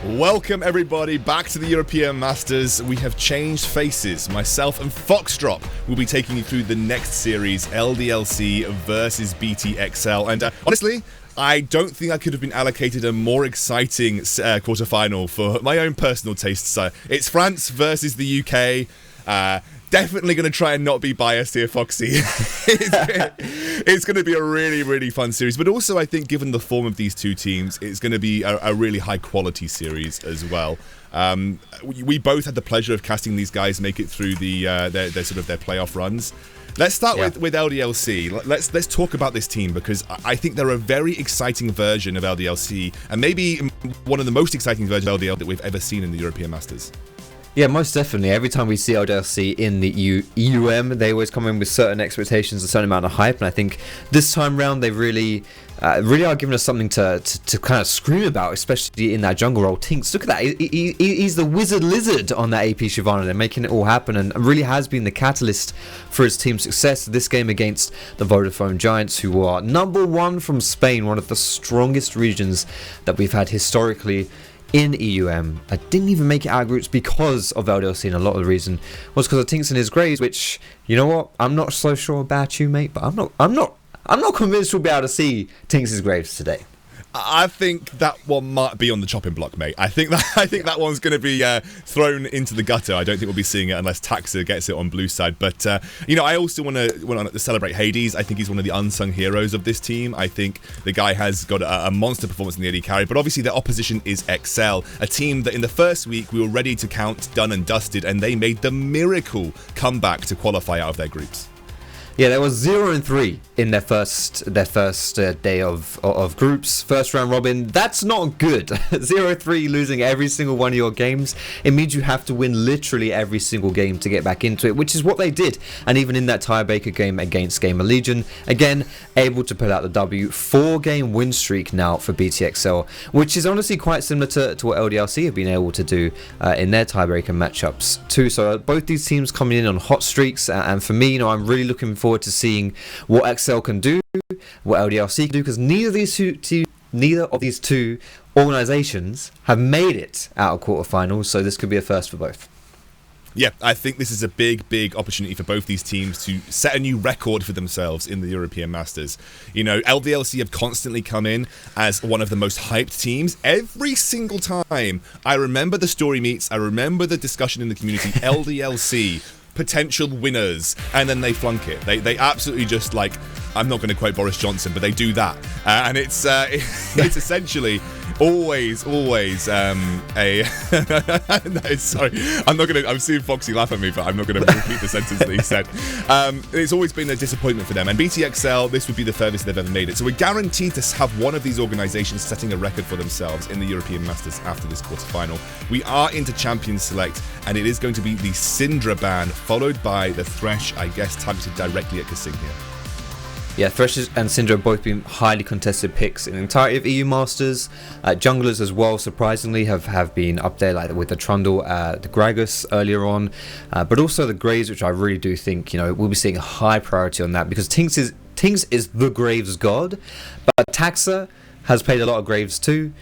Welcome everybody back to the European Masters. We have changed faces. Myself and Foxdrop will be taking you through the next series, LDLC versus BTXL. And honestly, I don't think I could have been allocated a more exciting quarterfinal for my own personal tastes. It's France versus the UK. Definitely going to try and not be biased here, Foxy. It's going to be a really, really fun series. But also, I think, given the form of these two teams, it's going to be a really high-quality series as well. We both had the pleasure of casting these guys make it through their playoff runs. Let's start with LDLC. Let's talk about this team, because I think they're a very exciting version of LDLC, and maybe one of the most exciting versions of LDL that we've ever seen in the European Masters. Yeah, most definitely. Every time we see LDLC in the EUM, they always come in with certain expectations, a certain amount of hype, and I think this time round they really are giving us something to kind of scream about, especially in that jungle role. TynX, look at that. He's the wizard lizard on that AP Shyvana. They're making it all happen, and really has been the catalyst for his team's success this game against the Vodafone Giants, who are #1 from Spain, one of the strongest regions that we've had historically in EUM. I didn't even make it out of groups because of LDLC, and a lot of the reason was because of TynX and his Graves, which, you know what, I'm not so sure about you, mate, but I'm not convinced we'll be able to see TynX's Graves today. I think that one might be on the chopping block, mate. I think that one's going to be thrown into the gutter. I don't think we'll be seeing it unless Taxa gets it on blue side. But I also want to celebrate Hades. I think he's one of the unsung heroes of this team. I think the guy has got a monster performance in the AD carry. But obviously their opposition is XL, a team that in the first week we were ready to count done and dusted, and they made the miracle comeback to qualify out of their groups. Yeah, they were 0-3 in their first day of groups, first round robin. That's not good. 0-3, losing every single one of your games. It means you have to win literally every single game to get back into it, which is what they did. And even in that tiebreaker game against Gamer Legion, again, able to pull out the W. 4-game win streak now for BTXL, which is honestly quite similar to what LDLC have been able to do in their tiebreaker matchups too. So both these teams coming in on hot streaks, and for me, I'm really looking forward to seeing what XL can do, what LDLC can do, because neither of these two organizations have made it out of quarterfinals, so this could be a first for both. Yeah, I think this is a big opportunity for both these teams to set a new record for themselves in the European Masters. LDLC have constantly come in as one of the most hyped teams every single time. I remember the story meets, I remember the discussion in the community, LDLC potential winners, and then they flunk it. They absolutely just, like, I'm not going to quote Boris Johnson, but they do that, and it's essentially always a no, sorry, I'm seeing Foxy laugh at me, but I'm not going to repeat the sentence that he said. It's always been a disappointment for them, and BTXL, this would be the furthest they've ever made it, so we're guaranteed to have one of these organizations setting a record for themselves in the European Masters after this quarterfinal. We are into Champions Select, and it is going to be the Syndra ban, followed by the Thresh, I guess, targeted directly at kaSing here. Yeah, Thresh and Syndra have both been highly contested picks in the entirety of EU Masters. Junglers as well, surprisingly, have been up there, like with the Trundle, the Gragas earlier on, but also the Graves, which I really do think, we'll be seeing a high priority on that, because TynX is the Graves god, but Taxa has played a lot of Graves too.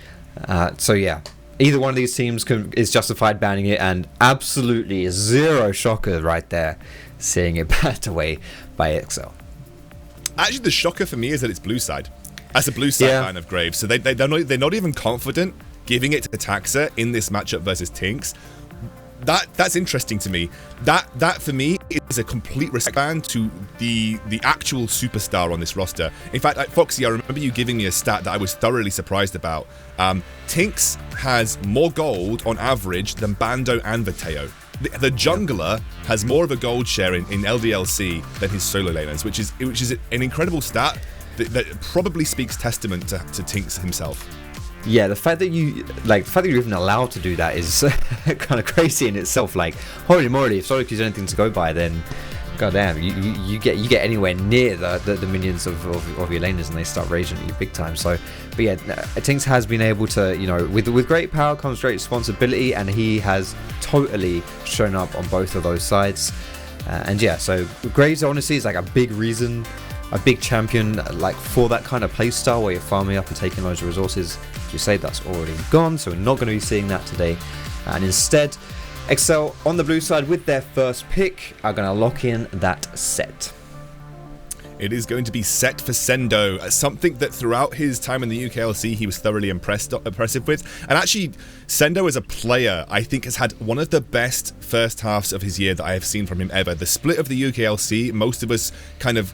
So yeah, either one of these teams is justified banning it, and absolutely zero shocker right there, seeing it batted away by XL. Actually, the shocker for me is that it's blue side. That's a blue side line of Graves. So they're not even confident giving it to Taxa in this matchup versus TynX. That's interesting to me. That for me is a complete respect ban to the actual superstar on this roster. In fact, Foxy, I remember you giving me a stat that I was thoroughly surprised about. TynX has more gold on average than Bando and Vétheo. The jungler has more of a gold share in LDLC than his solo laners, which is an incredible stat that probably speaks testament to TynX himself. Yeah, the fact that you're even allowed to do that is kind of crazy in itself. Like, holy moly, if Solitude is anything to go by, then goddamn, you get anywhere near the minions of your laners, and they start raging at you big time. So, but yeah, TynX has been able to, with great power comes great responsibility, and he has totally shown up on both of those sides. And yeah, so Graves honestly is like a big reason a big champion like for that kind of playstyle where you're farming up and taking loads of resources. As you say, that's already gone, so we're not going to be seeing that today. And instead, XL on the blue side with their first pick are going to lock in that Sett. It is going to be Sett for Sendo, something that throughout his time in the UKLC he was thoroughly impressive with. And actually, Sendo as a player, I think, has had one of the best first halves of his year that I have seen from him ever. The split of the UKLC, most of us kind of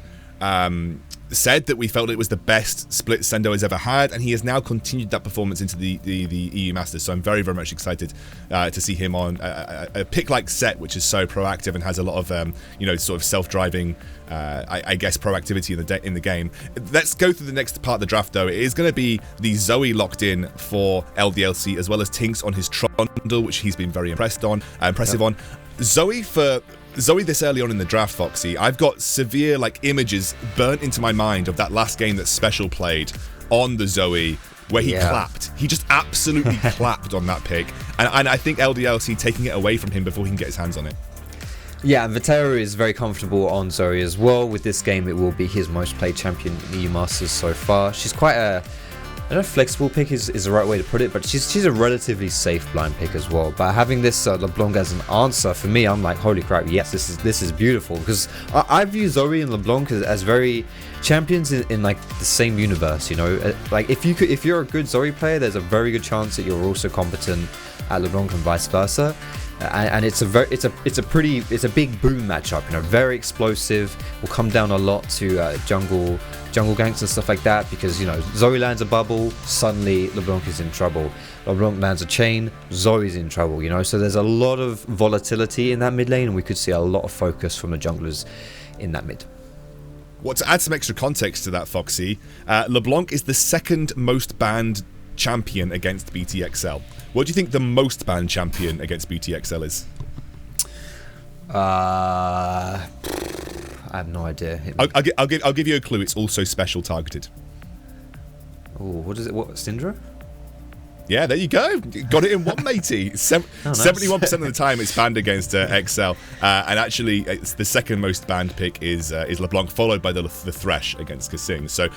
said that we felt it was the best split Sendo has ever had, and he has now continued that performance into the EU Masters. So I'm very, very much excited to see him on a pick like Sett, which is so proactive and has a lot of sort of self-driving, I guess, proactivity in the game. Let's go through the next part of the draft, though. It is going to be the Zoe locked in for LDLC, as well as TynX on his Trundle, which he's been very impressive on. Zoe this early on in the draft, Foxy, I've got severe images burnt into my mind of that last game that Special played on the Zoe where he clapped. He just absolutely clapped on that pick. And I think LDLC taking it away from him before he can get his hands on it. Yeah, Vétheo is very comfortable on Zoe as well. With this game, it will be his most played champion in the EU Masters so far. She's quite a... I don't know if flexible pick is the right way to put it, but she's a relatively safe blind pick as well. But having this LeBlanc as an answer, for me, I'm like, holy crap, yes, this is beautiful. Because I view Zoe and LeBlanc as very champions in the same universe, you know? If you're a good Zoe player, there's a very good chance that you're also competent at LeBlanc and vice versa. And it's a big boom matchup, you know, very explosive. Will come down a lot to jungle ganks and stuff like that, because, you know, Zoe lands a bubble, suddenly LeBlanc is in trouble. LeBlanc lands a chain, Zoe's in trouble, you know. So there's a lot of volatility in that mid lane, and we could see a lot of focus from the junglers in that mid. Well, to add some extra context to that, Foxy, LeBlanc is the second most banned champion against BTXL. What do you think the most banned champion against BTXL is? I have no idea. I'll give you a clue. It's also special targeted. Oh, what is it? What, Syndra? Yeah, there you go. Got it in one, matey. 71% of the time it's banned against XL. And actually, it's the second most banned pick is LeBlanc, followed by the Thresh against kaSing. So,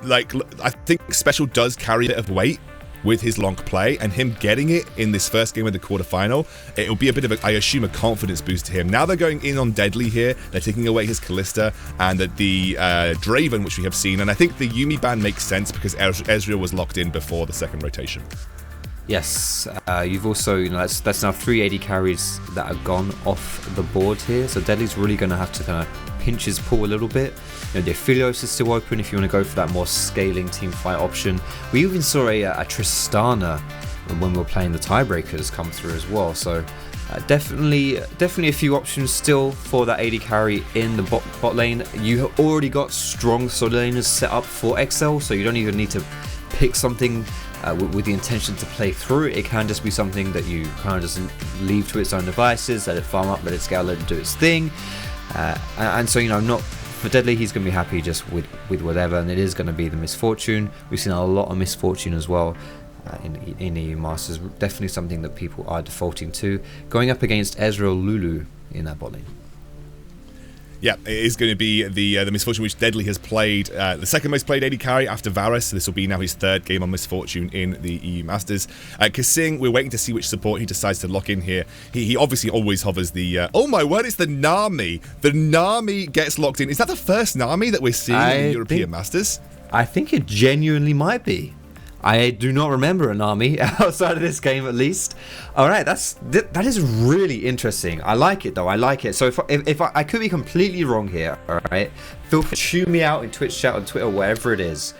I think Special does carry a bit of weight with his long play, and him getting it in this first game of the quarterfinal, it'll be a bit of I assume, a confidence boost to him. Now they're going in on Deadly here. They're taking away his Kalista and the Draven, which we have seen. And I think the Yuumi ban makes sense because Ezreal was locked in before the second rotation. Yes, you've also, you know, that's now 3 AD carries that are gone off the board here. So Deadly's really going to have to kind of pinch his pull a little bit. You know, the Aphelios is still open if you want to go for that more scaling team fight option. We even saw a Tristana when we were playing the tiebreakers come through as well. So definitely a few options still for that AD carry in the bot lane. You have already got strong solo laners set up for XL, so you don't even need to pick something with the intention to play through. It can just be something that you kind of just leave to its own devices, let it farm up, let it scale, let it do its thing. And so, you know, for Deadly, he's going to be happy just with whatever, and it is going to be the Misfortune. We've seen a lot of Misfortune as well in EU Masters. Definitely something that people are defaulting to. Going up against Ezreal Lulu in that bot lane. Yeah, it is going to be the Misfortune which Deadly has played, the second most played AD carry after Varus. So this will be now his third game on Misfortune in the EU Masters. kaSing, we're waiting to see which support he decides to lock in here. He obviously always hovers the... oh my word, it's the Nami. The Nami gets locked in. Is that the first Nami that we're seeing in the European Masters? I think it genuinely might be. I do not remember a Nami outside of this game, at least. All right, that is really interesting. I like it, though. I like it. So if I could be completely wrong here, all right, feel free to chew me out in Twitch chat, on Twitter, wherever it is.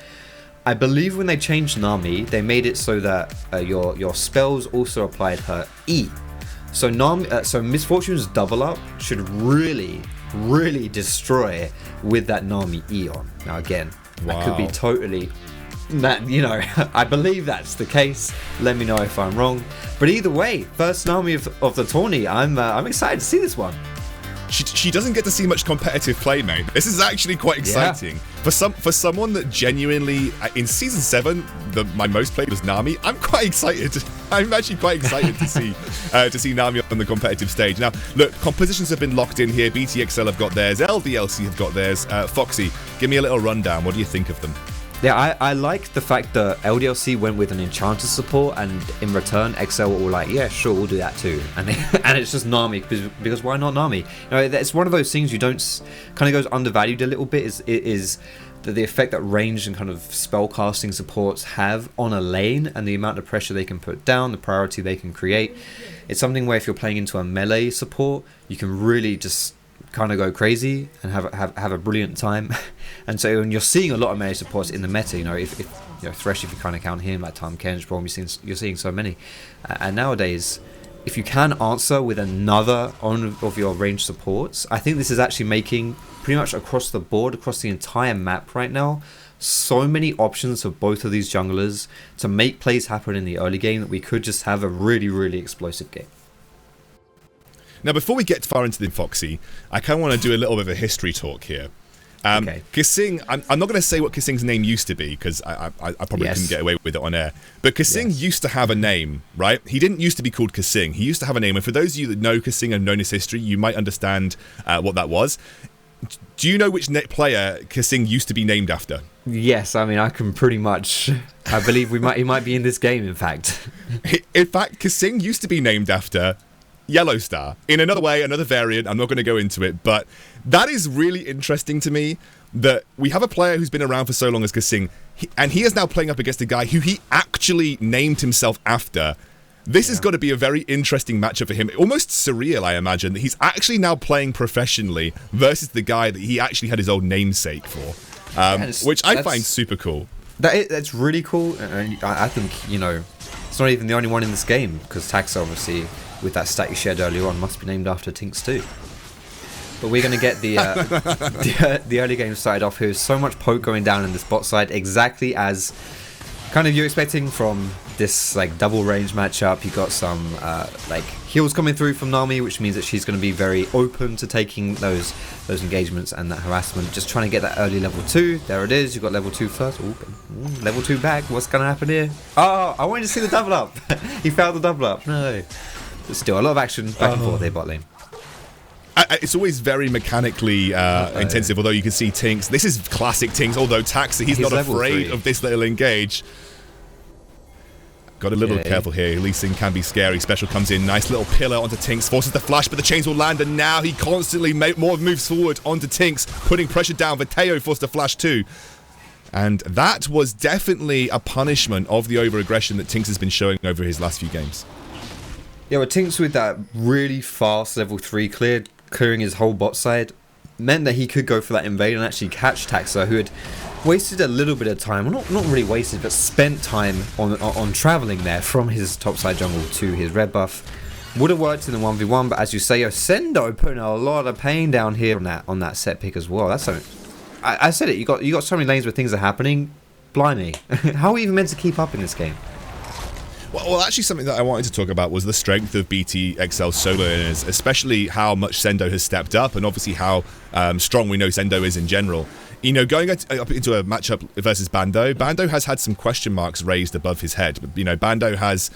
I believe when they changed Nami, they made it so that your spells also applied her E. So so Misfortune's double up should really destroy with that Nami E on. Now again, I could be totally... That, you know, I believe that's the case. Let me know if I'm wrong. But either way, first Nami of the tourney. I'm excited to see this one. she doesn't get to see much competitive play, mate. This is actually quite exciting. For someone that genuinely, in Season 7, my most played was Nami, I'm quite excited. I'm actually quite excited to see Nami on the competitive stage. Now, look, compositions have been locked in here. BTXL have got theirs. LDLC have got theirs. Foxy, give me a little rundown. What do you think of them? Yeah, I like the fact that LDLC went with an Enchanter support, and in return, XL were all like, yeah, sure, we'll do that too. And and it's just Nami, because why not Nami? You know, it's one of those things you don't, kind of goes undervalued a little bit, is the effect that range and kind of spell casting supports have on a lane, and the amount of pressure they can put down, the priority they can create. It's something where if you're playing into a melee support, you can really just kind of go crazy and have a brilliant time. And so when you're seeing a lot of melee supports in the meta, you know, if you know, Thresh, if you kind of count him, like Time Kench, Braum, you're seeing so many. And nowadays, if you can answer with another of your range supports, I think this is actually making pretty much across the board, across the entire map right now, so many options for both of these junglers to make plays happen in the early game that we could just have a really, really explosive game. Now, before we get far into the Foxy, I kind of want to do a little bit of a history talk here. Okay. kaSing, I'm not going to say what kaSing's name used to be, because I probably couldn't get away with it on air. But kaSing used to have a name, right? He didn't used to be called kaSing. He used to have a name. And for those of you that know kaSing and known his history, you might understand what that was. Do you know which player kaSing used to be named after? Yes, I mean, I can pretty much... I believe he might be in this game, in fact. In fact, kaSing used to be named after YellOwStaR. In another way, another variant, I'm not going to go into it, but that is really interesting to me, that we have a player who's been around for so long as kaSing, and he is now playing up against a guy who he actually named himself after. This has got to be a very interesting matchup for him. Almost surreal, I imagine, that he's actually now playing professionally versus the guy that he actually had his old namesake for, which I find super cool. That's really cool, and I think, you know, it's not even the only one in this game, because TynX, obviously, with that stat you shared earlier on, must be named after TynX too. But we're going to get the early game started off here. So much poke going down in this bot side, exactly as kind of you're expecting from this like double range matchup. You got some like heals coming through from Nami, which means that she's going to be very open to taking those engagements and that harassment. Just trying to get that early level 2. There it is. You got level 2 first. Ooh, level 2 back. What's going to happen here? Oh, I wanted to see the double up. He failed the double up. No. But still, a lot of action back and forth there, bot lane. It's always very mechanically intensive, although you can see TynX. This is classic TynX, although Taxa, he's not afraid of this little engage. Got a little careful here. Leasing can be scary. Special comes in. Nice little pillar onto TynX. Forces the flash, but the chains will land, and now he constantly more moves forward onto TynX, putting pressure down. Vétheo forced the flash too. And that was definitely a punishment of the over-aggression that TynX has been showing over his last few games. Yeah, well, TynX with that really fast level 3 clearing his whole bot side, meant that he could go for that invade and actually catch Taxa, who had wasted a little bit of time, well, not really wasted, but spent time on travelling there from his topside jungle to his red buff. Would have worked in the 1v1, but as you say, Sendo putting a lot of pain down here on that set pick as well. That's something. I said it. You got so many lanes where things are happening. Blimey, how are we even meant to keep up in this game? Well, actually, something that I wanted to talk about was the strength of BTXL solo inners, especially how much Sendo has stepped up, and obviously how strong we know Sendo is in general. You know, going up into a matchup versus Bando, Bando has had some question marks raised above his head. You know, Bando has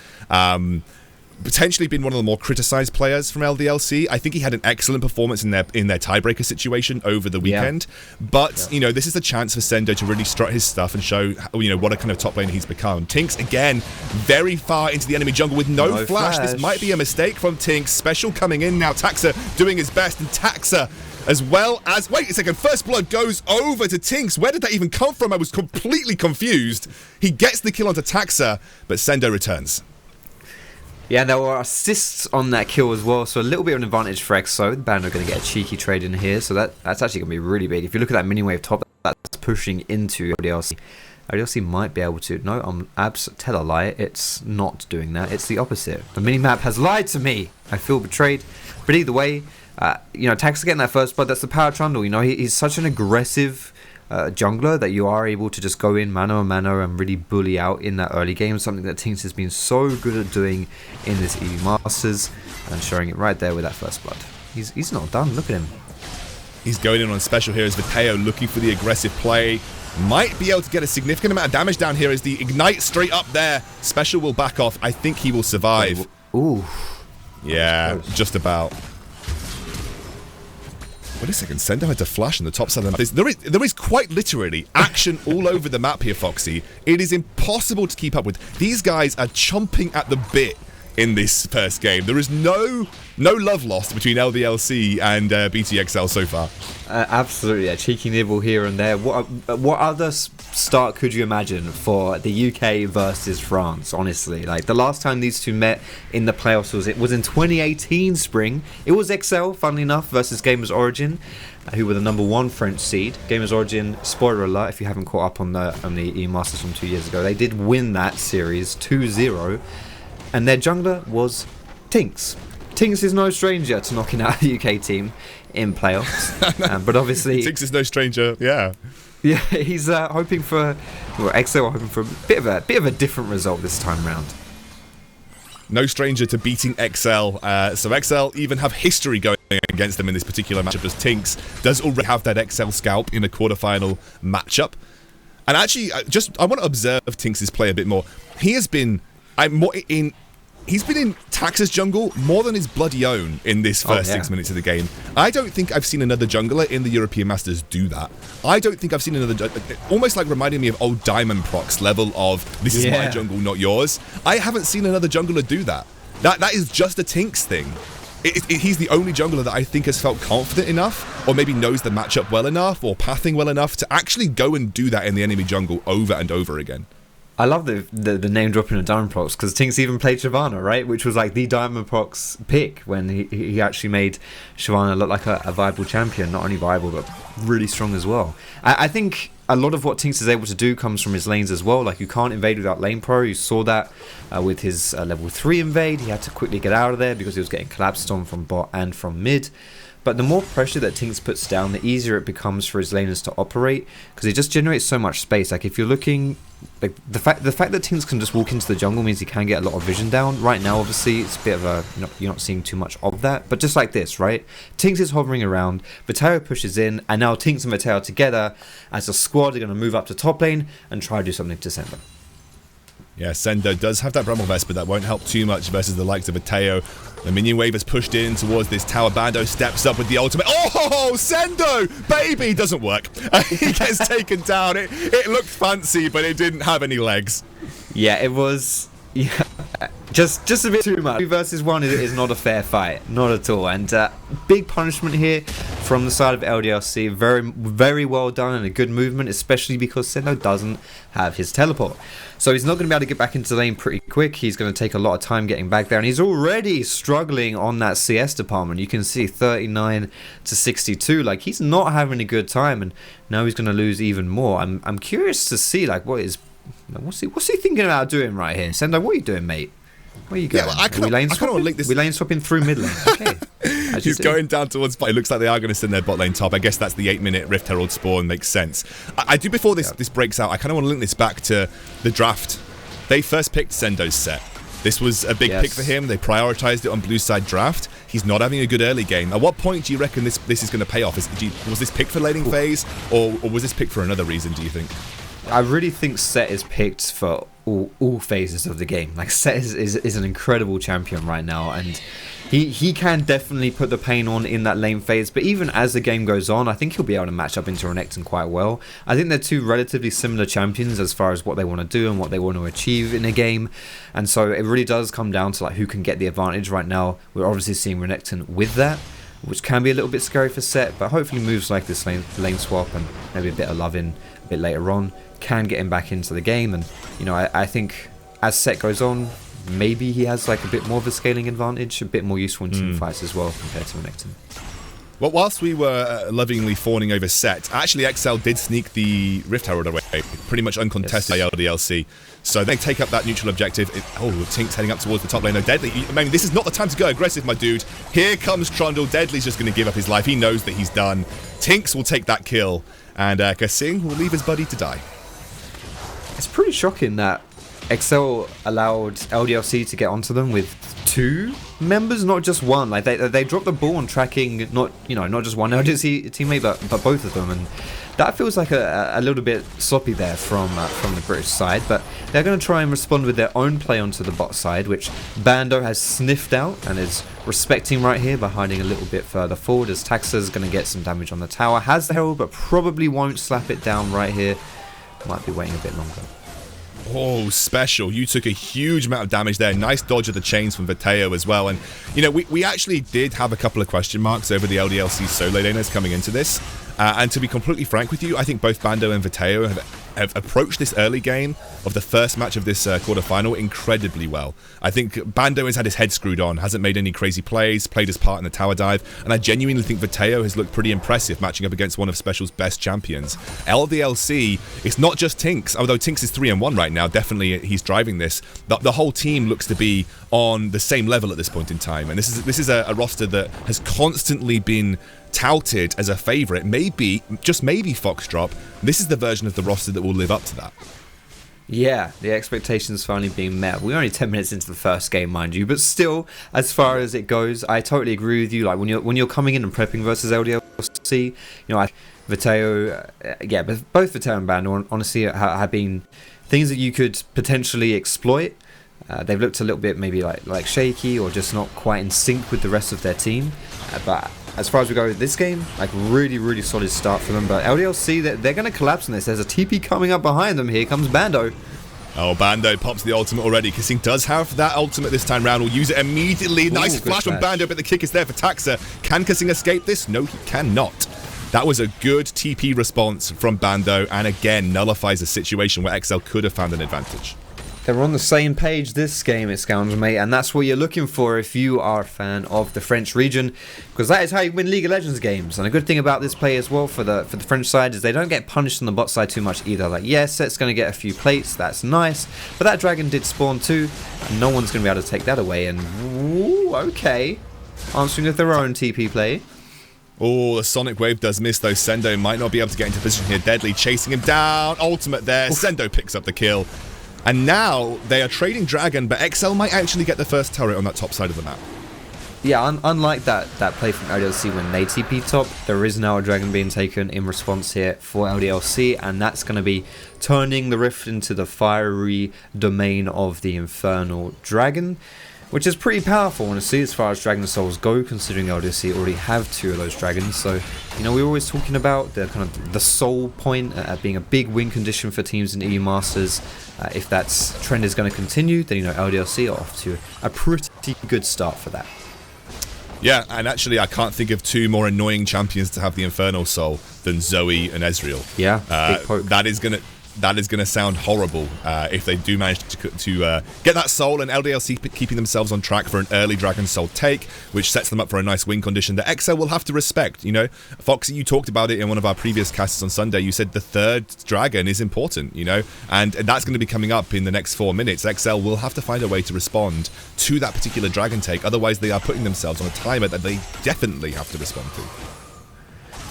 potentially been one of the more criticized players from LDLC. I think he had an excellent performance in their tiebreaker situation over the weekend. But you know, this is a chance for Sendo to really strut his stuff and show, you know, what a kind of top laner he's become. TynX again, very far into the enemy jungle with no flash. This might be a mistake from TynX. Special coming in now. Taxa doing his best, and Taxa, as well as, wait a second, first blood goes over to TynX. Where did that even come from? I was completely confused. He gets the kill onto Taxa, but Sendo returns. Yeah, there were assists on that kill as well, so a little bit of an advantage for EXO. The Bando are going to get a cheeky trade in here, so that's actually going to be really big. If you look at that mini wave top, that's pushing into LDLC. LDLC might be able to... No, tell a lie, it's not doing that. It's the opposite. The mini-map has lied to me. I feel betrayed. But either way, you know, Tax getting that first blood, that's the power Trundle. You know, he's such an aggressive jungler that you are able to just go in mano a mano and really bully out in that early game, something that TynX has been so good at doing in this EU Masters, and showing it right there with that first blood. he's not done. Look at him. He's going in on special here as Vétheo looking for the aggressive play. Might be able to get a significant amount of damage down here as the ignite straight up there. Special will back off. I think he will survive. Ooh. Yeah, just about. Wait a second, Sendo had to flash on the top side of the map. There is quite literally action all over the map here, Foxy. It is impossible to keep up with. These guys are chomping at the bit in this first game. There is no love lost between LDLC and BTXL so far. Absolutely, a cheeky nibble here and there. What other start could you imagine for the UK versus France? Honestly, like the last time these two met in the playoffs was in 2018 spring. It was XL, funnily enough, versus Gamers Origin, who were the #1 French seed. Gamers Origin, spoiler alert, if you haven't caught up on the EU Masters from 2 years ago, they did win that series 2-0. And their jungler was TynX. TynX is no stranger to knocking out the UK team in playoffs, but obviously TynX is no stranger. Yeah, he's hoping for XL are hoping for a bit of a different result this time round. No stranger to beating XL. So XL even have history going against them in this particular matchup, as TynX does already have that XL scalp in a quarterfinal matchup. And actually, I want to observe TynX's play a bit more. He has been. He's been in Tax's jungle more than his bloody own in this first 6 minutes of the game. I don't think I've seen another jungler in the European Masters do that. I don't think I've seen another, almost like reminding me of old Diamond Procs level of this is my jungle, not yours. I haven't seen another jungler do that. That is just a TynX thing. He's the only jungler that I think has felt confident enough, or maybe knows the matchup well enough, or pathing well enough to actually go and do that in the enemy jungle over and over again. I love the name dropping of Diamond Procs, because TynX even played Shyvana, right? Which was like the Diamond Procs pick when he actually made Shyvana look like a viable champion. Not only viable, but really strong as well. I think a lot of what TynX is able to do comes from his lanes as well. Like, you can't invade without lane pro. You saw that with his level 3 invade. He had to quickly get out of there because he was getting collapsed on from bot and from mid. But the more pressure that TynX puts down, the easier it becomes for his laners to operate, because it just generates so much space. Like, if you're looking, like the fact that TynX can just walk into the jungle means he can get a lot of vision down. Right now, obviously, it's a bit of a you're not seeing too much of that. But just like this, right? TynX is hovering around, Vétheo pushes in, and now TynX and Vétheo together as a squad are going to move up to top lane and try to do something to Sendo. Yeah, Sendo does have that Bramble Vest, but that won't help too much versus the likes of Vétheo. The minion wave has pushed in towards this tower. Bando steps up with the ultimate. Oh, Sendo! Baby! Doesn't work. He gets taken down. It looked fancy, but it didn't have any legs. Yeah, it was... Yeah, just a bit too much. 2 versus 1 is not a fair fight. Not at all. And big punishment here from the side of LDLC. Very, very well done and a good movement, especially because Sendo doesn't have his teleport. So he's not going to be able to get back into the lane pretty quick. He's going to take a lot of time getting back there. And he's already struggling on that CS department. You can see 39 to 62. Like, he's not having a good time. And now he's going to lose even more. I'm curious to see, like, what's he thinking about doing right here? Sendo, what are you doing, mate? Where are you going? Yeah, well, I kind of want to link this. We lane swapping through mid lane. Okay. He's going down towards bot. It looks like they are going to send their bot lane top. I guess that's the 8-minute Rift Herald spawn. Makes sense. I do, before this breaks out, I kind of want to link this back to the draft. They first picked Sendo's Sett. This was a big pick for him. They prioritized it on blue side draft. He's not having a good early game. At what point do you reckon this is going to pay off? Was this picked for laning phase, or was this picked for another reason, do you think? I really think Sett is picked for all phases of the game. Like, Sett is an incredible champion right now, and he can definitely put the pain on in that lane phase. But even as the game goes on, I think he'll be able to match up into Renekton quite well. I think they're two relatively similar champions as far as what they want to do and what they want to achieve in a game. And so it really does come down to, like, who can get the advantage right now. We're obviously seeing Renekton with that, which can be a little bit scary for Sett, but hopefully moves like this lane swap and maybe a bit of love-in a bit later on can get him back into the game. And I think as Sett goes on, maybe he has like a bit more of a scaling advantage, a bit more useful in team fights as well compared to Renekton. Well, whilst we were lovingly fawning over Sett, actually XL did sneak the Rift Herald away, pretty much uncontested by LDLC. So they take up that neutral objective. TynX heading up towards the top lane. No, Deadly, I mean, this is not the time to go aggressive, my dude. Here comes Trundle. Deadly's just going to give up his life. He knows that he's done. TynX will take that kill, and kaSing will leave his buddy to die. It's pretty shocking that XL allowed LDLC to get onto them with 2 members, not just one. Like they dropped the ball on tracking not just one LDLC teammate, but both of them, and that feels like a little bit sloppy there from the British side. But they're going to try and respond with their own play onto the bot side, which Bando has sniffed out and is respecting right here by hiding a little bit further forward, as Taxa's going to get some damage on the tower. Has the herald, but probably won't slap it down right here. Might be waiting a bit longer. Oh, special. You took a huge amount of damage there. Nice dodge of the chains from Vétheo as well. And, you know, we actually did have a couple of question marks over the LDLC solo laners coming into this. And to be completely frank with you, I think both Bando and Vétheo have approached this early game of the first match of this quarterfinal incredibly well. I think Bando has had his head screwed on, hasn't made any crazy plays, played his part in the tower dive, and I genuinely think Vétheo has looked pretty impressive matching up against one of Special's best champions. LDLC, it's not just TynX, although TynX is 3-1 right now, definitely he's driving this. The whole team looks to be on the same level at this point in time, and this is a roster that has constantly been touted as a favourite. Maybe, just maybe, Foxdrop, this is the version of the roster that will live up to that. Yeah, the expectations finally being met. We're only 10 minutes into the first game, mind you, but still, as far as it goes, I totally agree with you. Like when you're coming in and prepping versus LDLC, you know, Vétheo, but both Vétheo and Bando honestly have been things that you could potentially exploit. They've looked a little bit maybe like shaky or just not quite in sync with the rest of their team, but as far as we go with this game, like really solid start for them. But LDLC, they're going to collapse on this. There's a TP coming up behind them. Here comes Bando. Oh, Bando pops the ultimate already. kaSing does have that ultimate this time round. Will use it immediately. Ooh, nice flash from Bando, but the kick is there for Taxa. Can kaSing escape this? No, he cannot. That was a good TP response from Bando, and again nullifies a situation where XL could have found an advantage. They're on the same page this game, it's Scoundrel, mate, and that's what you're looking for if you are a fan of the French region, because that is how you win League of Legends games. And a good thing about this play as well for the French side is they don't get punished on the bot side too much either. Like, yes, Sett's going to get a few plates, that's nice, but that dragon did spawn too, and no one's going to be able to take that away. And ooh, okay, answering with their own TP play. Oh, the Sonic Wave does miss though. Sendo might not be able to get into position here. Deadly chasing him down. Ultimate there. Oof. Sendo picks up the kill. And now they are trading Dragon, but XL might actually get the first turret on that top side of the map. Yeah, unlike that play from LDLC when they TP top, there is now a Dragon being taken in response here for LDLC, and that's going to be turning the Rift into the fiery domain of the Infernal Dragon, which is pretty powerful, honestly, as far as Dragon Souls go, considering LDLC already have 2 of those dragons. So, you know, we're always talking about the kind of the soul point being a big win condition for teams in EU Masters. If that trend is going to continue, then, you know, LDLC are off to a pretty good start for that. Yeah, and actually I can't think of 2 more annoying champions to have the Infernal Soul than Zoe and Ezreal. Yeah, that is gonna sound horrible if they do manage to get that soul, and LDLC keeping themselves on track for an early Dragon Soul take, which sets them up for a nice win condition that XL will have to respect. You know, Foxy, you talked about it in one of our previous casts on Sunday. You said the 3rd dragon is important, you know, and that's going to be coming up in the next 4 minutes. XL will have to find a way to respond to that particular dragon take, otherwise they are putting themselves on a timer that they definitely have to respond to.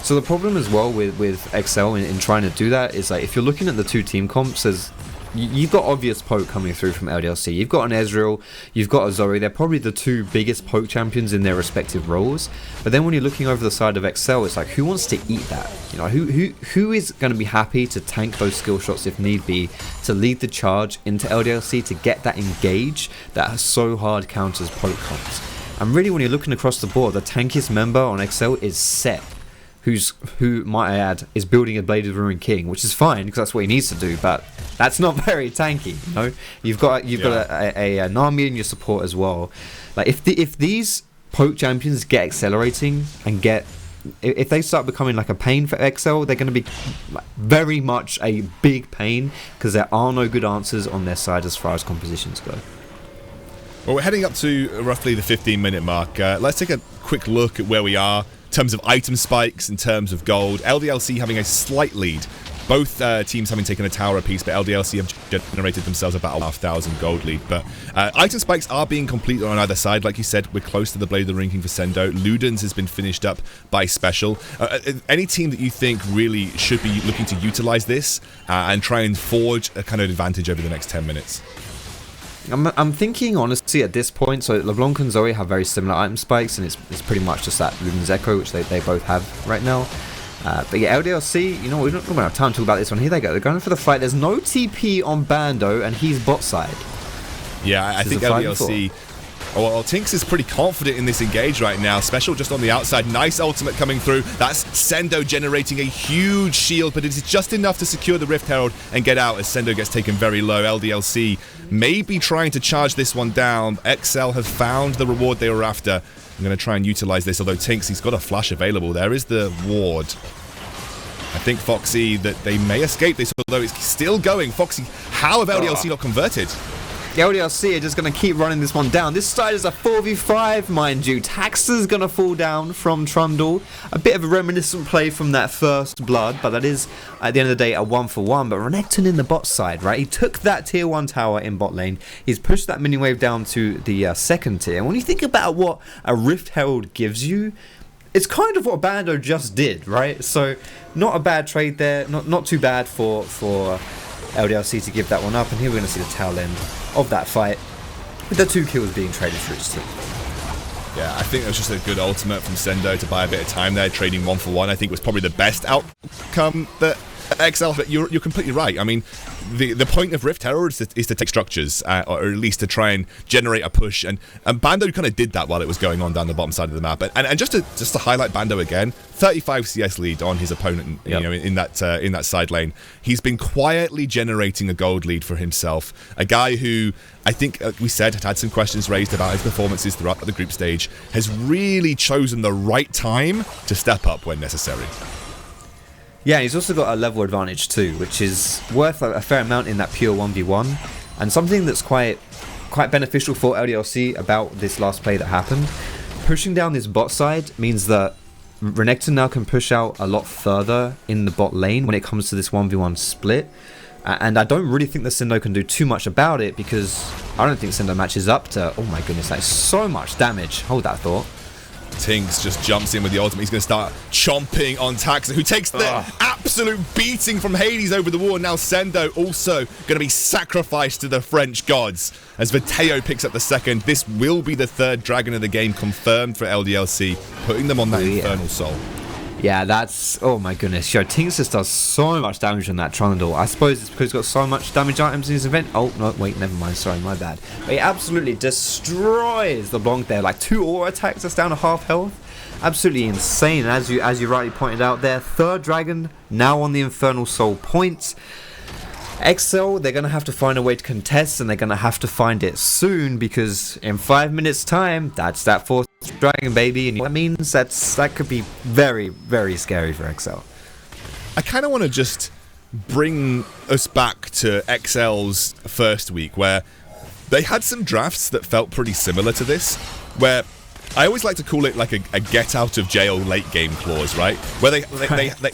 So the problem as well with XL in trying to do that is, like, if you're looking at the 2 team comps, you've got obvious poke coming through from LDLC. You've got an Ezreal, you've got a Zoe. They're probably the 2 biggest poke champions in their respective roles. But then when you're looking over the side of XL, it's like, who wants to eat that? You know, who is going to be happy to tank those skill shots if need be, to lead the charge into LDLC to get that engage that so hard counters poke comps? And really, when you're looking across the board, the tankiest member on XL is Sett, who, might I add, is building a Blade of the Ruin King, which is fine because that's what he needs to do, but that's not very tanky. You know, you've got a Nami in your support as well. Like, if these poke champions get accelerating and if they start becoming like a pain for XL, they're going to be like very much a big pain because there are no good answers on their side as far as compositions go. Well, we're heading up to roughly the 15-minute mark. Let's take a quick look at where we are in terms of item spikes, in terms of gold. LDLC having a slight lead both teams having taken a tower apiece, but LDLC have generated themselves about a 1,000 gold lead. But item spikes are being completed on either side. Like you said, we're close to the Blade of the Ranking for Sendo. Luden's has been finished up by Special. Any team that you think really should be looking to utilize this and try and forge a kind of advantage over the next 10 minutes? I'm thinking, honestly, at this point, so LeBlanc and Zoe have very similar item spikes, and it's pretty much just that Luden's Echo, which they both have right now. But yeah, LDLC, you know, we're not going to have time to talk about this one. Here they go. They're going for the fight. There's no TP on Bando, and he's bot side. Yeah, I think LDLC... Well, TynX is pretty confident in this engage right now. Special just on the outside. Nice ultimate coming through. That's Sendo generating a huge shield, but it is just enough to secure the Rift Herald and get out as Sendo gets taken very low. LDLC may be trying to charge this one down. XL have found the reward they were after. I'm going to try and utilize this, although TynX, he's got a flash available. There is the ward. I think Foxy that they may escape this, although it's still going. Foxy, how have LDLC not converted? The LDLC are just going to keep running this one down. This side is a 4v5, mind you. Taxa's going to fall down from Trundle. A bit of a reminiscent play from that first blood, but that is, at the end of the day, a 1-for-1. But Renekton in the bot side, right? He took that tier 1 tower in bot lane. He's pushed that mini wave down to the second tier. And when you think about what a Rift Herald gives you, it's kind of what Bando just did, right? So, not a bad trade there. Not too bad for LDLC to give that one up, and here we're going to see the tail end of that fight with the 2 kills being traded for each team. Yeah, I think it was just a good ultimate from Sendo to buy a bit of time there, trading 1-for-1. I think was probably the best outcome that XL, but you're completely right. I mean, the point of Rift Herald is to take structures, or at least to try and generate a push, and Bando kind of did that while it was going on down the bottom side of the map. And just to highlight Bando again, 35 CS lead on his opponent, you know, in that side lane. He's been quietly generating a gold lead for himself. A guy who I think we said had some questions raised about his performances throughout the group stage, has really chosen the right time to step up when necessary. Yeah, and he's also got a level advantage too, which is worth a fair amount in that pure 1v1, and something that's quite beneficial for LDLC about this last play that happened. Pushing down this bot side means that Renekton now can push out a lot further in the bot lane when it comes to this 1v1 split, and I don't really think that Sendo can do too much about it, because I don't think Sendo matches up to... Oh my goodness, that is so much damage. Hold that thought. TynX just jumps in with the ultimate. He's going to start chomping on Taxa, who takes the absolute beating from Hades over the wall. Now Sendo also going to be sacrificed to the French gods as Vétheo picks up the second. This will be the third dragon of the game confirmed for LDLC, putting them on that Infernal Soul. Yeah, that's... Oh my goodness. Yo, TynX just does so much damage on that Trundle. I suppose it's because he's got so much damage items in his event. Oh, no, wait, never mind. Sorry, my bad. But he absolutely destroys LeBlanc there. Like 2 auto attacks, that's down to half health. Absolutely insane. As you rightly pointed out there, third dragon now on the Infernal Soul points. XL, they're going to have to find a way to contest, and they're going to have to find it soon, because in 5 minutes time, that's that 4th dragon, baby, and that means that could be very, very scary for XL. I kind of want to just bring us back to XL's first week, where they had some drafts that felt pretty similar to this, where I always like to call it like a get out of jail late game clause, right? Where they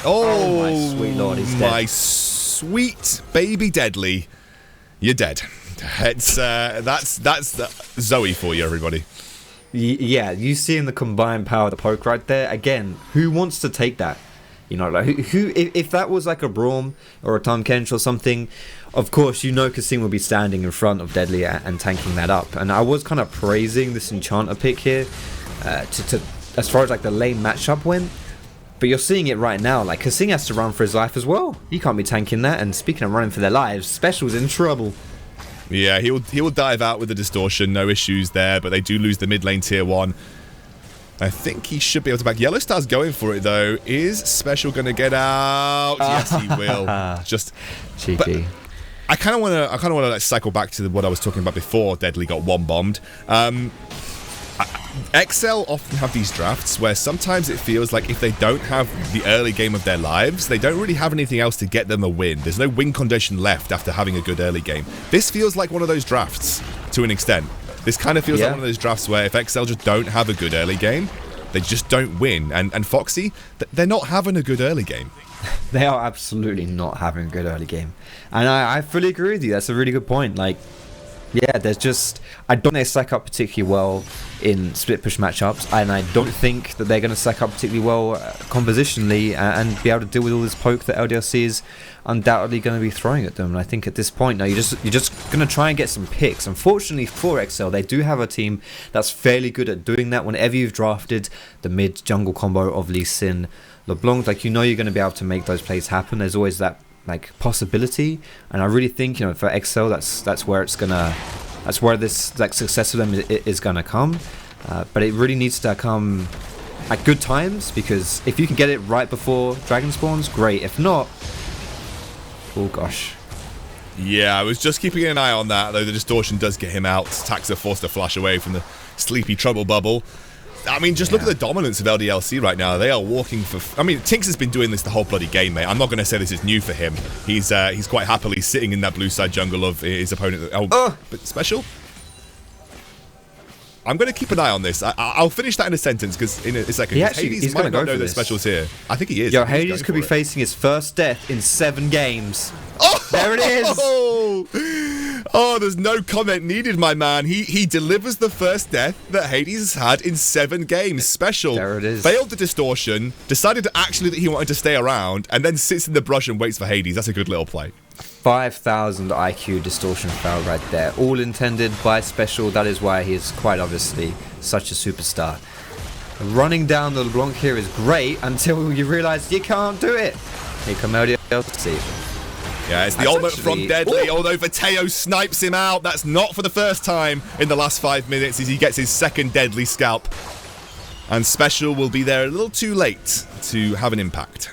oh my sweet lord, he's dead. Sweet baby Deadly, you're dead. It's that's Zoe for you, everybody. Yeah, you seeing the combined power of the poke right there. Again, who wants to take that? You know, like who if that was like a Braum or a Tom Kench or something, of course you know kaSing will be standing in front of Deadly and tanking that up. And I was kind of praising this Enchanter pick here to as far as like the lane matchup went. But you're seeing it right now, like kaSing has to run for his life as well. He can't be tanking that, and speaking of running for their lives, Special's in trouble. Yeah, he will dive out with the distortion, no issues there, but they do lose the mid lane tier 1. I think he should be able to back. YellOwStaR's going for it though. Is Special going to get out? Yes, he will. Just cheeky. I kind of want to like cycle back to what I was talking about before Deadly got one bombed. XL often have these drafts where sometimes it feels like if they don't have the early game of their lives, they don't really have anything else to get them a win. There's no win condition left after having a good early game. This feels like one of those drafts to an extent. This kind of feels like one of those drafts where if XL just don't have a good early game, they just don't win. And Foxy, they're not having a good early game. They are absolutely not having a good early game. And I fully agree with you. That's a really good point. Like, yeah, there's just... I don't think they stack up particularly well in split push matchups, and I don't think that they're going to stack up particularly well compositionally and be able to deal with all this poke that LDLC is undoubtedly going to be throwing at them. And I think at this point now, you're just going to try and get some picks. Unfortunately for XL, they do have a team that's fairly good at doing that. Whenever you've drafted the mid jungle combo of Lee Sin, LeBlanc, like, you know you're going to be able to make those plays happen. There's always that like possibility, and I really think, you know, for XL, that's where it's gonna, that's where this like success for them is gonna come. But it really needs to come at good times, because if you can get it right before dragon spawns, great. If not, oh gosh. Yeah, I was just keeping an eye on that, though the distortion does get him out. TynX are forced to flash away from the sleepy trouble bubble. I mean, just look at the dominance of LDLC right now. They are walking for... I mean, TynX has been doing this the whole bloody game, mate. I'm not going to say this is new for him. He's quite happily sitting in that blue side jungle of his opponent. But special? I'm going to keep an eye on this. I'll finish that in a sentence, because in a second. He's might going to not go know for that this. Special's here. I think he is. Yo, Hades could be facing his first death in 7 games. Oh! There it is! Oh, there's no comment needed, my man. He delivers the first death that Hades has had in 7 games. Special. There it is. Failed the distortion, decided actually that he wanted to stay around, and then sits in the brush and waits for Hades. That's a good little play. 5,000 IQ distortion foul right there. All intended by Special. That is why he is quite obviously such a superstar. Running down the LeBlanc here is great until you realise you can't do it. Here come LDLC. Yeah, it's the ultimate from Deadly, although Vétheo snipes him out. That's not for the first time in the last 5 minutes as he gets his second Deadly scalp. And Special will be there a little too late to have an impact.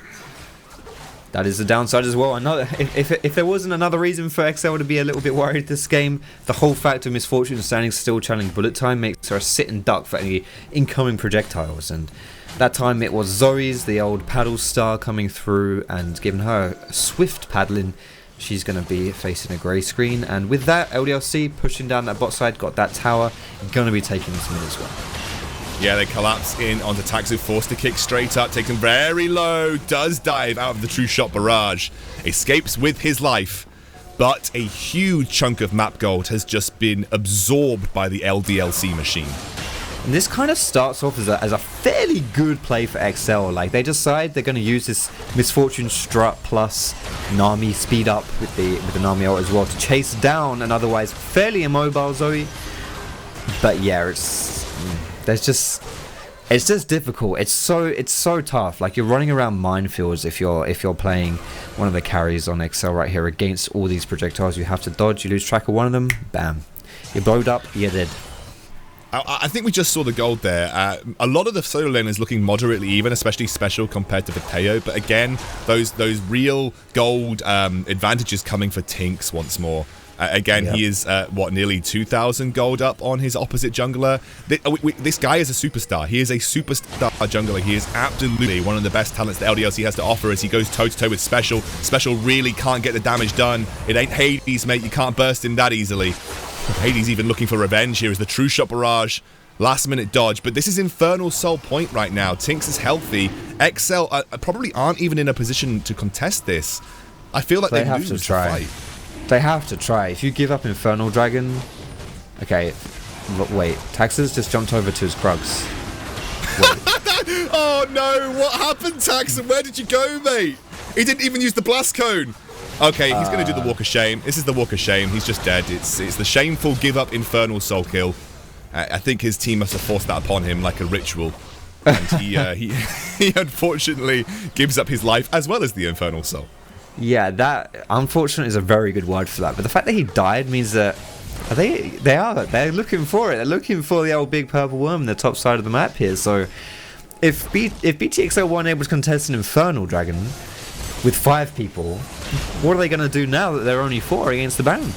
That is the downside as well. Another, if there wasn't another reason for XL to be a little bit worried this game, the whole fact of Misfortune standing still channeling bullet time makes her sit and duck for any incoming projectiles. And that time it was Zoe's, the old paddle star, coming through and giving her a swift paddling. She's going to be facing a grey screen. And with that, LDLC pushing down that bot side, got that tower, going to be taking this mid as well. Yeah, they collapse in onto TynX, forced to kick straight up, taken very low, does dive out of the true shot barrage, escapes with his life, but a huge chunk of map gold has just been absorbed by the LDLC machine. And this kind of starts off as a fairly good play for XL. Like, they decide they're going to use this Misfortune strut plus Nami speed up with the Nami ult as well to chase down an otherwise fairly immobile Zoe. But yeah, it's just difficult. It's so tough. Like, you're running around minefields if you're playing one of the carries on XL right here against all these projectiles you have to dodge. You lose track of one of them, bam, you're blowed up, you're dead. I think we just saw the gold there. A lot of the solo lane is looking moderately even, especially Special compared to Vétheo. But again, those real gold advantages coming for TynX once more. Again, he is, nearly 2,000 gold up on his opposite jungler. This guy is a superstar. He is a superstar jungler. He is absolutely one of the best talents that LDLC has to offer as he goes toe-to-toe with Special. Special really can't get the damage done. It ain't Hades, mate. You can't burst him that easily. Hades even looking for revenge here as the true shot barrage. Last-minute dodge, but this is Infernal Soul point right now. TynX is healthy. XL probably aren't even in a position to contest this. I feel like they have to try. They have to try. If you give up Infernal Dragon... Okay, wait. Taxes just jumped over to his Krugs. Oh no, what happened, Taxon? Where did you go, mate? He didn't even use the blast cone. Okay, he's going to do the walk of shame. This is the walk of shame. He's just dead. It's the shameful give up Infernal Soul kill. I think his team must have forced that upon him like a ritual. And he unfortunately gives up his life as well as the Infernal Soul. Yeah, that unfortunate is a very good word for that. But the fact that he died means that they're looking for it. They're looking for the old big purple worm in the top side of the map here. So if BTXL weren't able to contest an Infernal Dragon with 5 people, what are they going to do now that they're only 4 against the Baron?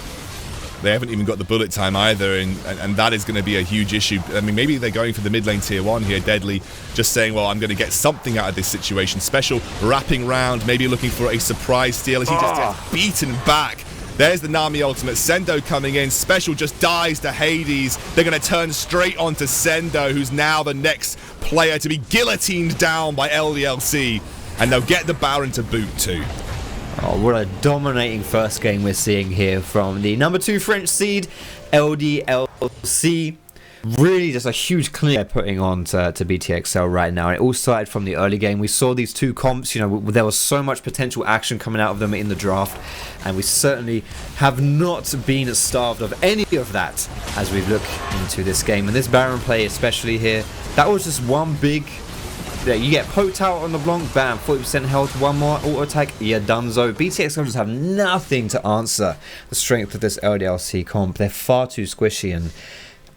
They haven't even got the bullet time either, and that is going to be a huge issue. I mean, maybe they're going for the mid lane tier 1 here, Deadly, just saying, well, I'm going to get something out of this situation. Special wrapping round, maybe looking for a surprise steal as he just gets beaten back. There's the Nami ultimate. Sendo coming in. Special just dies to Hades. They're going to turn straight onto Sendo, who's now the next player to be guillotined down by LDLC. and they'll get the Baron to boot too. Oh, what a dominating first game we're seeing here from the number 2 French seed, LDLC. Really just a huge clear putting on to BTXL right now. And it all started from the early game. We saw these two comps, you know, there was so much potential action coming out of them in the draft. And we certainly have not been starved of any of that as we look into this game. And this Baron play especially here, that was just one big... Yeah, you get poked out on the LeBlanc, bam, 40% health, one more auto attack, you're donezo. BTXL just have nothing to answer the strength of this LDLC comp. They're far too squishy, and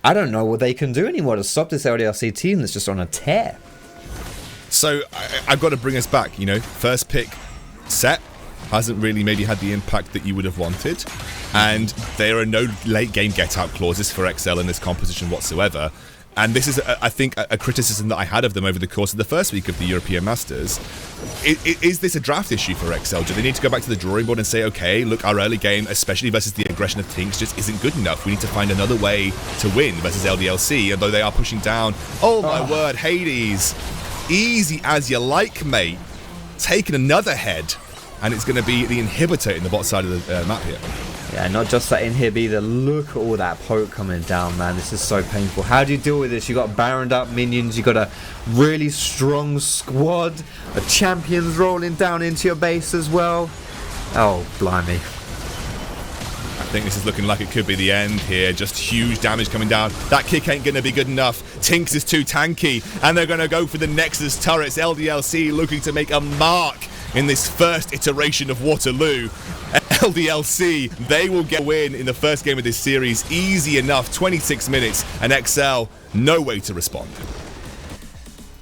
I don't know what they can do anymore to stop this LDLC team that's just on a tear. So I've got to bring us back, you know, first pick, Sett, hasn't really maybe had the impact that you would have wanted, and there are no late game get out clauses for XL in this composition whatsoever. And this is, I think, a criticism that I had of them over the course of the first week of the European Masters. Is this a draft issue for XL? Do they need to go back to the drawing board and say, okay, look, our early game, especially versus the aggression of TynX, just isn't good enough. We need to find another way to win versus LDLC, although they are pushing down. Oh my word, Hades. Easy as you like, mate. Taking another head. And it's going to be the inhibitor in the bot side of the map here. Yeah, not just that inhib either. Look at all that poke coming down, man. This is so painful. How do you deal with this? You got baroned up minions. You got a really strong squad. The champions rolling down into your base as well. Oh, blimey. I think this is looking like it could be the end here. Just huge damage coming down. That kick ain't going to be good enough. TynX is too tanky. And they're going to go for the Nexus turrets. LDLC looking to make a mark in this first iteration of Waterloo. LDLC, they will get a win in the first game of this series. Easy enough, 26 minutes, and XL, no way to respond.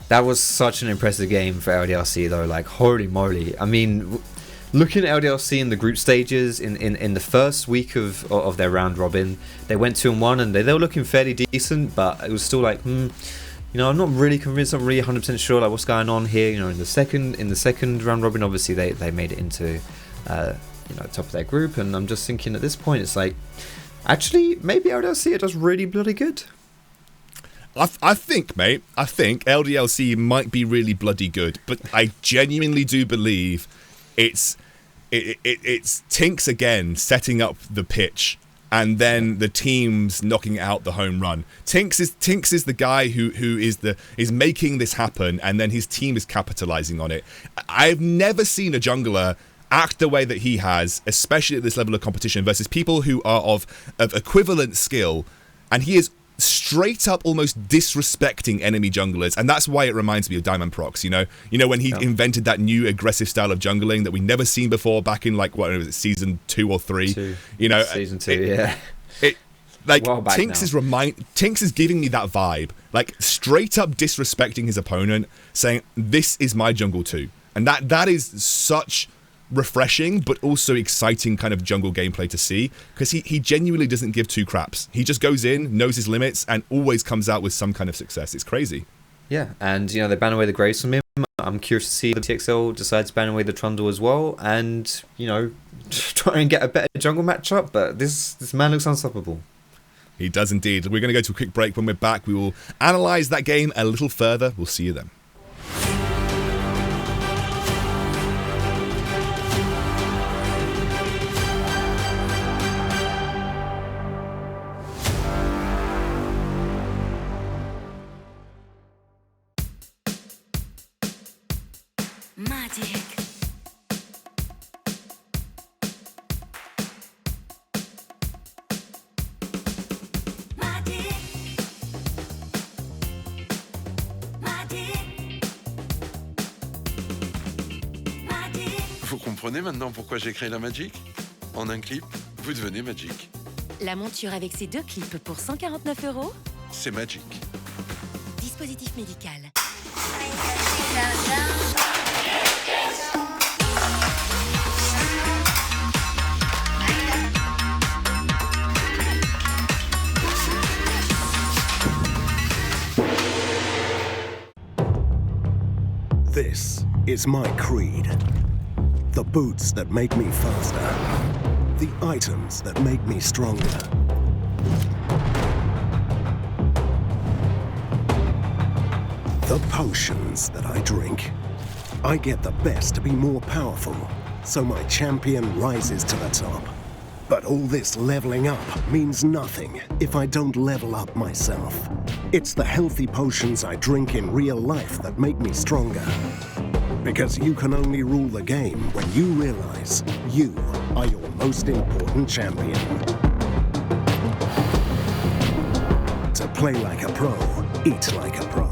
That was such an impressive game for LDLC though, like holy moly. I mean, looking at LDLC in the group stages, in the first week of their round robin, they went 2-1 and they were looking fairly decent, but it was still like, you know, I'm not really convinced, I'm really 100% sure like what's going on here. You know, in the second round robin, obviously they made it into you know, top of their group, and I'm just thinking at this point it's like, actually maybe LDLC are just really bloody good. I think, mate, LDLC might be really bloody good, but I genuinely do believe it's TynX again setting up the pitch, and then the teams knocking out the home run. TynX is the guy who is making this happen, and then his team is capitalizing on it. I've never seen a jungler act the way that he has, especially at this level of competition, versus people who are of equivalent skill, and he is straight up almost disrespecting enemy junglers, and that's why it reminds me of Diamond Prox. You know when he invented that new aggressive style of jungling that we'd never seen before back in like what was it, season 2 or 3? You know, season 2, yeah. Like TynX is giving me that vibe, like straight up disrespecting his opponent, saying this is my jungle too, and that is such refreshing but also exciting kind of jungle gameplay to see, because he genuinely doesn't give two craps. He just goes in, knows his limits, and always comes out with some kind of success. It's crazy. Yeah, and you know, they ban away the Graves from him. I'm curious to see if TXL decides to ban away the Trundle as well, and you know, try and get a better jungle matchup, but this man looks unstoppable. He does indeed. We're going to go to a quick break. When we're back, we will analyze that game a little further. We'll see you then. Vous comprenez maintenant pourquoi j'ai créé la Magic? En un clip, vous devenez Magic. La monture avec ses 2 clips pour 149 €. C'est Magic. Dispositif médical. This is my creed. The boots that make me faster. The items that make me stronger. The potions that I drink. I get the best to be more powerful, so my champion rises to the top. But all this leveling up means nothing if I don't level up myself. It's the healthy potions I drink in real life that make me stronger. Because you can only rule the game when you realize you are your most important champion. To play like a pro, eat like a pro.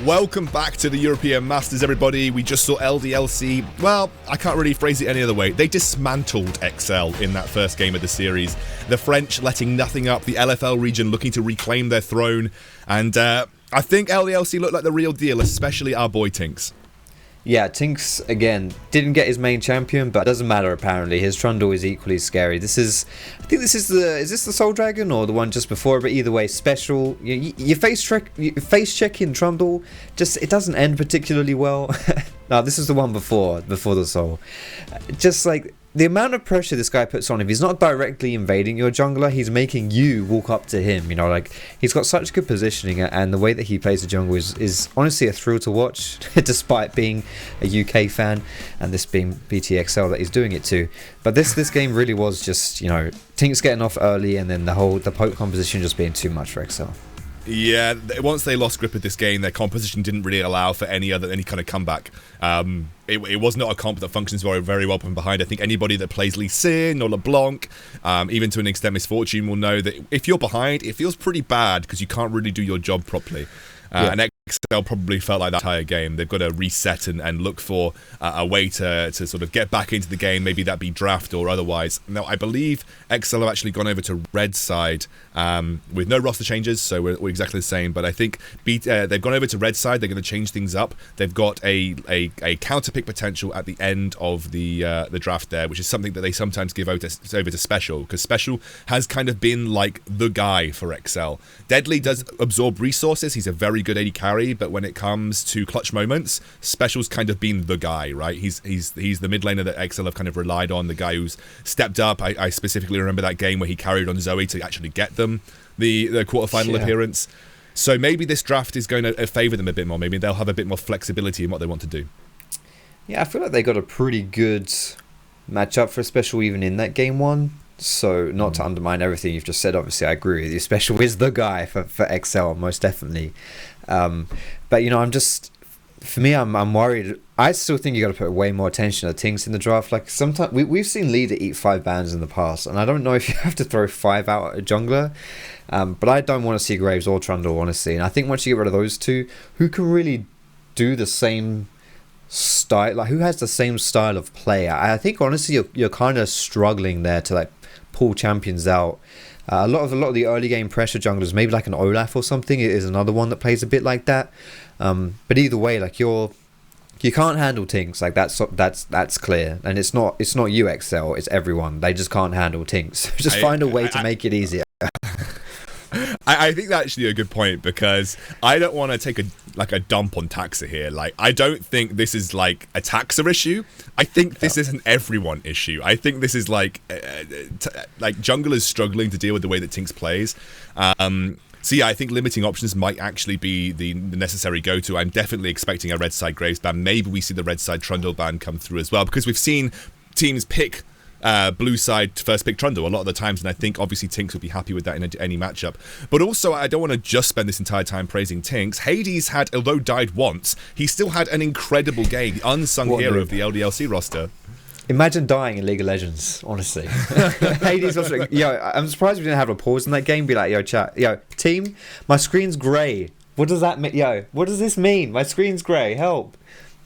Welcome back to the European Masters, everybody. We just saw LDLC, well, I can't really phrase it any other way. They dismantled XL in that first game of the series. The French letting nothing up, the LFL region looking to reclaim their throne, and I think LDLC looked like the real deal, especially our boy TynX. Yeah, TynX, again, didn't get his main champion, but it doesn't matter apparently. His Trundle is equally scary. I think this is the Soul Dragon or the one just before, but either way, special. You face check in Trundle, just, it doesn't end particularly well. No, this is the one before the Soul. Just like, the amount of pressure this guy puts on, if he's not directly invading your jungler, he's making you walk up to him. You know, like, he's got such good positioning, and the way that he plays the jungle is honestly a thrill to watch, despite being a UK fan, and this being BTXL that he's doing it to. But this game really was just, you know, TynX getting off early, and then the poke composition just being too much for XL. Yeah, once they lost grip of this game, their composition didn't really allow for any kind of comeback. It was not a comp that functions very well from behind. I think anybody that plays Lee Sin or LeBlanc, even to an extent Misfortune, will know that if you're behind, it feels pretty bad because you can't really do your job properly. And XL probably felt like that entire game. They've got to reset and look for a way to sort of get back into the game, maybe that be draft or otherwise. Now, I believe XL have actually gone over to red side with no roster changes, so we're exactly the same. But I think they've gone over to red side. They're going to change things up. They've got a counter pick potential at the end of the draft there, which is something that they sometimes give over to Special, because Special has kind of been like the guy for XL. Deadly does absorb resources. He's a very good AD carry, but when it comes to clutch moments, Special's kind of been the guy, right? He's the mid laner that XL have kind of relied on, the guy who's stepped up. I specifically remember that game where he carried on Zoe to actually get them the quarterfinal appearance. So maybe this draft is going to favour them a bit more. Maybe they'll have a bit more flexibility in what they want to do. Yeah, I feel like they got a pretty good matchup for Special even in that game one. So not to undermine everything you've just said, obviously I agree with you. Special is the guy for XL, most definitely. But, you know, I'm worried. I still think you got to put way more attention to TynX in the draft. Like, sometimes we've seen Leader eat 5 bans in the past, and I don't know if you have to throw 5 out at a jungler. But I don't want to see Graves or Trundle, honestly. And I think once you get rid of those two, who can really do the same style? Like, who has the same style of play? I think honestly, you're kind of struggling there to like pull champions out. A lot of the early game pressure junglers, maybe like an Olaf or something, is another one that plays a bit like that. But either way, like you can't handle TynX. Like that's clear, and it's not UXL, it's everyone. They just can't handle TynX. Just find a way to make it easier. I think that's actually a good point, because I don't want to take a dump on Taxa here. Like, I don't think this is like a Taxa issue. I think this is an everyone issue. I think this is like junglers struggling to deal with the way that TynX plays. So yeah, I think limiting options might actually be the necessary go-to. I'm definitely expecting a red side Graves ban. Maybe we see the red side Trundle ban come through as well, because we've seen teams pick blue side first pick Trundle a lot of the times, and I think obviously TynX would be happy with that in any matchup. But also, I don't want to just spend this entire time praising TynX. Hades had, although died once, he still had an incredible game, unsung hero of the LDLC roster. Imagine dying in League of Legends, honestly. Hades was like, yo, I'm surprised we didn't have a pause in that game. Be like, yo, chat, yo, team, my screen's grey. What does that mean? Yo, what does this mean? My screen's grey. Help.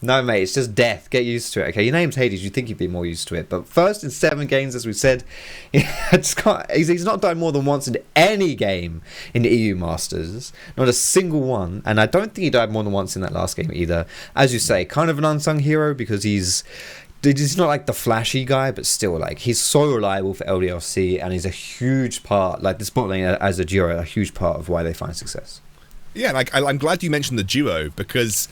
No, mate, it's just death. Get used to it. Okay, your name's Hades. You'd think you'd be more used to it. But first in 7 games, as we said, he's not died more than once in any game in the EU Masters. Not a single one. And I don't think he died more than once in that last game either. As you say, kind of an unsung hero, because he's not like the flashy guy, but still, like, he's so reliable for LDLC, and he's a huge part, like the spot lane as a duo, a huge part of why they find success. Yeah, like I'm glad you mentioned the duo, because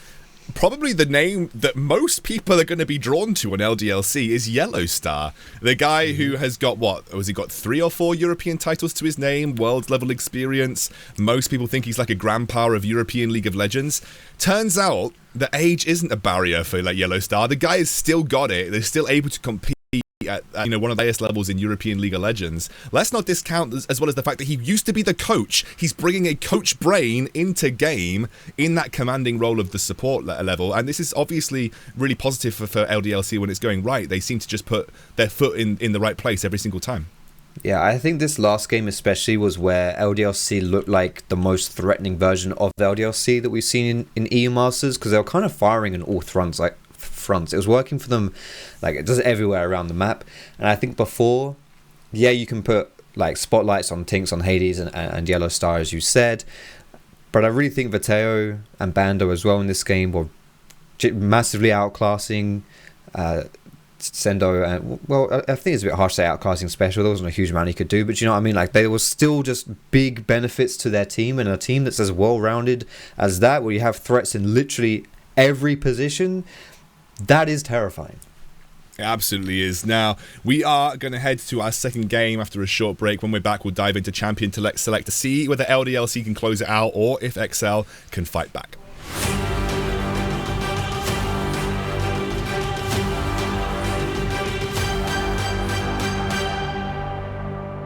probably the name that most people are going to be drawn to on LDLC is YellOwStaR, the guy who has got, he got 3 or 4 European titles to his name, world level experience. Most people think he's like a grandpa of European League of Legends. Turns out that age isn't a barrier for like YellOwStaR. The guy has still got it. They're still able to compete at one of the highest levels in European League of Legends. Let's not discount as well as the fact that he used to be the coach. He's bringing a coach brain into game in that commanding role of the support level, and this is obviously really positive for LDLC when it's going right. They seem to just put their foot in the right place every single time. Yeah, I think this last game especially was where LDLC looked like the most threatening version of the LDLC that we've seen in EU Masters, because they were kind of firing on all fronts. It was working for them, like it does everywhere around the map. And I think before, yeah, you can put like spotlights on TynX, on Hades and YellOwStaR, as you said, but I really think Vétheo and Bando as well in this game were massively outclassing Sendo, and well, I think it's a bit harsh to say outclassing Special. There wasn't a huge amount he could do, but you know what I mean. Like, there was still just big benefits to their team, and a team that's as well-rounded as that, where you have threats in literally every position. That is terrifying. It absolutely is. Now, we are going to head to our second game after a short break. When we're back, we'll dive into Champion to select to see whether LDLC can close it out or if XL can fight back.